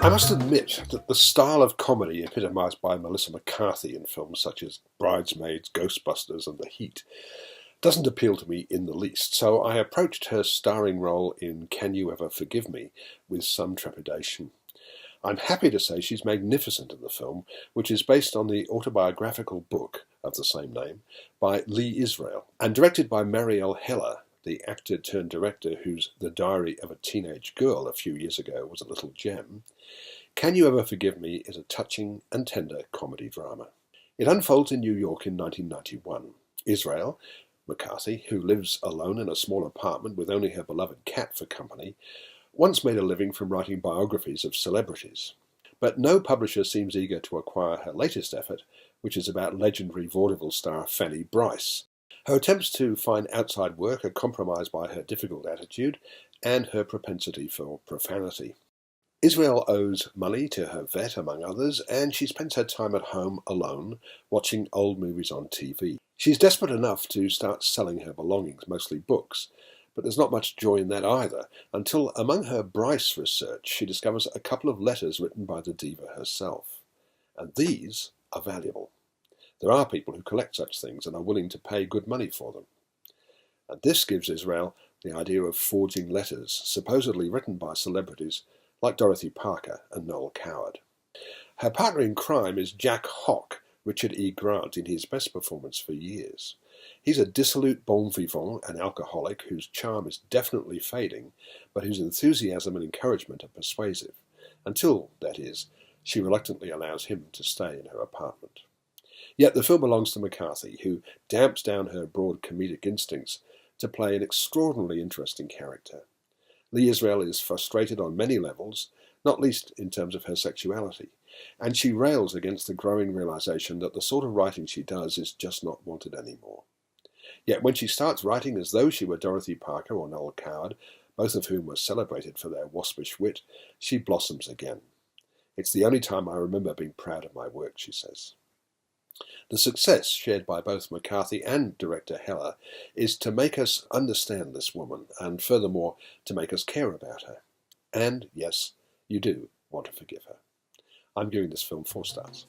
I must admit that the style of comedy epitomised by Melissa McCarthy in films such as Bridesmaids, Ghostbusters and The Heat doesn't appeal to me in the least, so I approached her starring role in Can You Ever Forgive Me with some trepidation. I'm happy to say she's magnificent in the film, which is based on the autobiographical book of the same name by Lee Israel and directed by Marielle Heller, the actor-turned-director whose The Diary of a Teenage Girl a few years ago was a little gem. Can You Ever Forgive Me is a touching and tender comedy drama. It unfolds in New York in 1991. Israel, McCarthy, who lives alone in a small apartment with only her beloved cat for company, once made a living from writing biographies of celebrities. But no publisher seems eager to acquire her latest effort, which is about legendary vaudeville star Fanny Brice. Her attempts to find outside work are compromised by her difficult attitude and her propensity for profanity. Israel owes money to her vet, among others, and she spends her time at home alone, watching old movies on TV. She's desperate enough to start selling her belongings, mostly books, but there's not much joy in that either, until among her Brice research she discovers a couple of letters written by the diva herself. And these are valuable. There are people who collect such things and are willing to pay good money for them. And this gives Israel the idea of forging letters, supposedly written by celebrities like Dorothy Parker and Noel Coward. Her partner in crime is Jack Hock, Richard E. Grant, in his best performance for years. He's a dissolute bon vivant, an alcoholic whose charm is definitely fading, but whose enthusiasm and encouragement are persuasive, until, that is, she reluctantly allows him to stay in her apartment. Yet the film belongs to McCarthy, who damps down her broad comedic instincts to play an extraordinarily interesting character. Lee Israel is frustrated on many levels, not least in terms of her sexuality, and she rails against the growing realization that the sort of writing she does is just not wanted anymore. Yet when she starts writing as though she were Dorothy Parker or Noel Coward, both of whom were celebrated for their waspish wit, she blossoms again. It's the only time I remember being proud of my work, she says. The success shared by both McCarthy and director Heller is to make us understand this woman and furthermore to make us care about her. And yes, you do want to forgive her. I'm giving this film 4 stars.